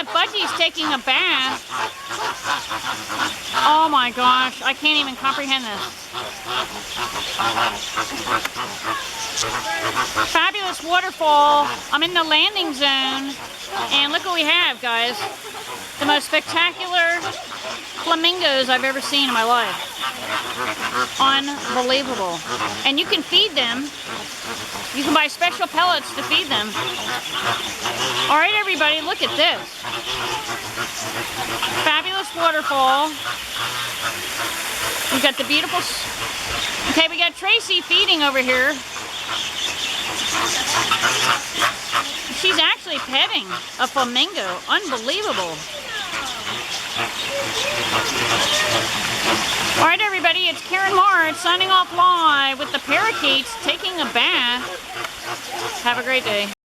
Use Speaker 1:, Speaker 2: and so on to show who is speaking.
Speaker 1: at Budgie's taking a bath. Oh my gosh, I can't even comprehend this. Fabulous waterfall. I'm in the landing zone, and look what we have, guys. The most spectacular flamingos I've ever seen in my life. Unbelievable. And you can feed them. You can buy special pellets to feed them. All right, everybody, look at this. Fabulous waterfall. We've got the beautiful... Okay, we got Tracey feeding over here. She's actually petting a flamingo. Unbelievable. All right, everybody, it's Karen Martz signing off live with the parakeets taking a bath. Have a great day.